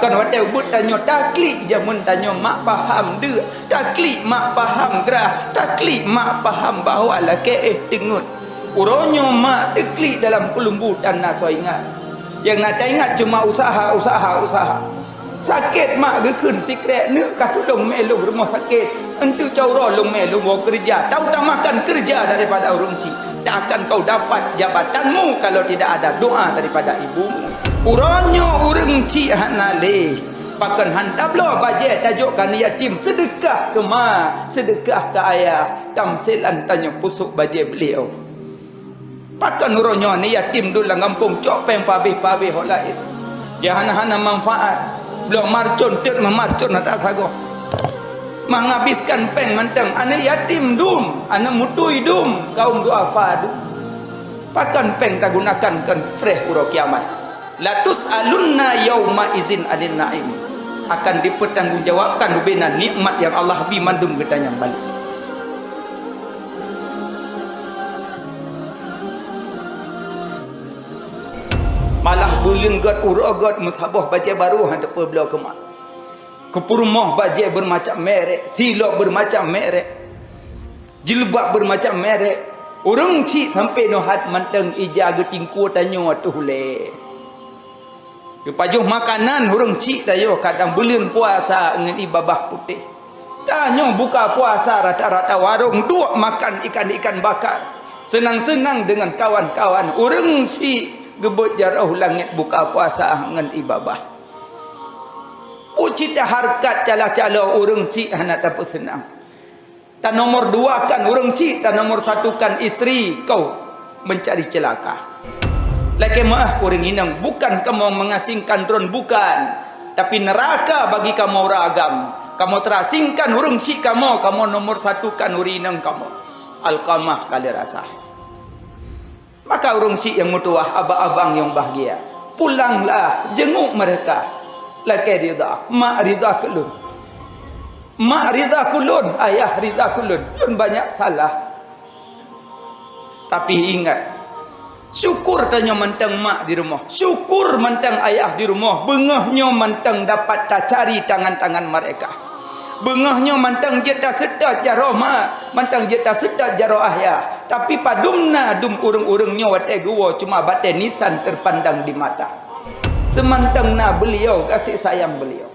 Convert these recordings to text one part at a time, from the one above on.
Kan watai but tanyo taklik jamun tanyo mak faham de, taklik mak faham gerah, taklik mak faham bahawa la ke tengut. Uronyo mak teklik dalam kelembutan nak so ingat. Yang nak ingat cuma usaha. Sakit mak gekun sikret ne ka tudung melung rumah sakit. Entu cauro long melung mau kerja. Tahu tak makan kerja daripada orang si. Tak akan kau dapat jabatanmu kalau tidak ada doa daripada ibumu. Uronyo urang si hanale. Pakan hantar belah bajet tajukkan yatim sedekah ke mak, sedekah ke ayah. Tamsilan tanya pusuk bajet beliau. Pakan uronyo ni yatim dulu kampung copeng pabih-pabih hok lain. Dia hana-hana manfaat. Belum marcun tek memarcun atas sago. Menghabiskan peng manteng anak yatim dum, anak mutui dum, kaum duafa dum. Pakan peng tak gunakan kan fresh uro kiamat. Latus alunna yauma izin adin naim. Akan dipertanggungjawabkan hubungan nikmat yang Allah bi mandum getanya balik. Malah bulinggat urogat musabah baca baru hendak berbela kemak. Kepurumah baca bermacam merek, silok bermacam merek, jilbab bermacam merek. Orang cik sampai nohat manteng ija getingku tanyo atuh le. Kepajuh makanan orang cik tayo kadang bulan puasa dengan ibabah putih. Tanyo buka puasa rata-rata warung dua makan ikan-ikan bakar. Senang-senang dengan kawan-kawan. Orang cik gebut jarauh langit buka puasa dengan ibabah. Ucita harkat cala-cala orang cik hendak tak senang. Tak nomor dua kan orang cik, tak nomor satu kan isteri kau mencari celaka. Laki maaf orang inang bukan kamu mengasingkan drone bukan, tapi neraka bagi kamu ragam. Kamu terasingkan orang cik kamu nomor satu kan orang inang kamu. Alqamah kali rasa. Maka orang cik yang mutuah, abang-abang yang bahagia, pulanglah jenguk mereka. Laki rida, mak rida kulun. Mak rida kulun, ayah rida kulun. Kulun banyak salah. Tapi ingat, syukur tanya mentang mak di rumah, syukur mentang ayah di rumah. Bengahnya mentang dapat tak cari tangan-tangan mereka. Bengahnya mentang jeta sedar jaro mak, mentang jeta sedar jaro ayah. Tapi padumna dum urung-urungnya watai gua cuma batai nisan terpandang di mata. Semantang na beliau kasih sayang beliau.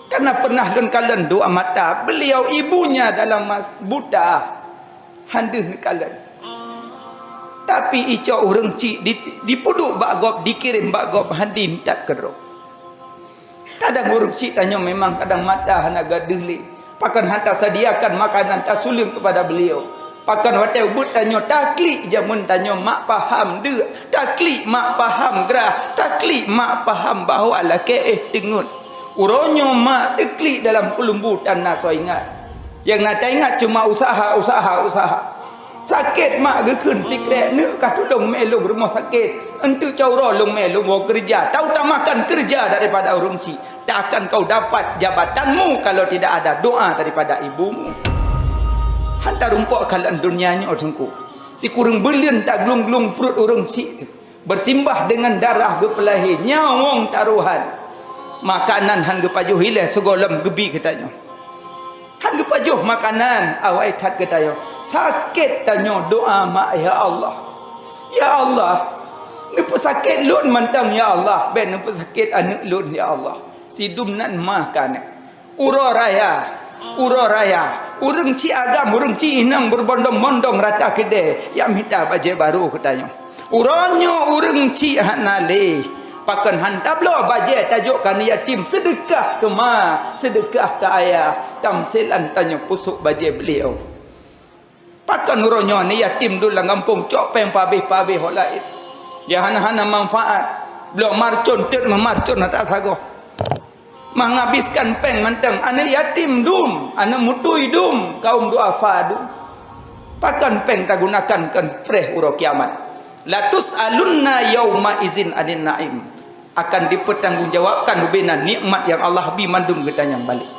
Karena pernah dan kalian doa mata beliau ibunya dalam buta handuh kalian. Tapi ica orang cik dipuduk bagop dikirim bagop handin tak kerok. Kadang orang cik tanya memang kadang mata hana gaduh li. Pakan hantar sediakan makanan tak suling kepada beliau. Pakan watai but tanyo taklik jamun tanyo mak faham de, taklik mak faham gerah, taklik mak faham bahawa la ke tengut. Uronyo mak teklik dalam kelembutan nak so ingat. Yang nak ingat cuma usaha. Sakit mak gekun sikret ne ka tudung melung rumah sakit. Entu cauro long melung mau kerja. Tahu tak makan kerja daripada orang si. Tak akan kau dapat jabatanmu kalau tidak ada doa daripada ibumu. Hantar rumpuk kalian dunianya orangku. Si kurang belian tak gelung-gelung perut orang si. Bersimbah dengan darah gepelahi nyawang taruhan. Makanan han gepajuh hilang segolem gebi katanya. Han gepajuh makanan awai tat katanya. Sakit tanya doa mak ya Allah. Ya Allah. Ni pesakit lun mantang ya Allah. Ben ni pesakit anak lun ya Allah. Si dumnan makan. Uro raya. Urang ci agam, urang ci inang berbondong-bondong rata kedai. Yang minta baju baru katanya. Uronyo urang ci hanale. Pakan hantar belah bajet tajukkan yatim sedekah ke mak, sedekah ke ayah. Tamsilan tanya pusuk bajet beliau. Pakan uronyo ni yatim dulu kampung copeng pabih-pabih hok lain. Dia hana-hana manfaat. Belum marcun tek memarcun atas sago. Menghabiskan peng manteng anak yatim dum, anak mutui dum, kaum duafa dum. Pakan peng tak gunakan kan fresh uro kiamat. Latus alunna yauma izin adin naim. Akan dipertanggungjawabkan hubungan nikmat yang Allah bi mandum getanya balik.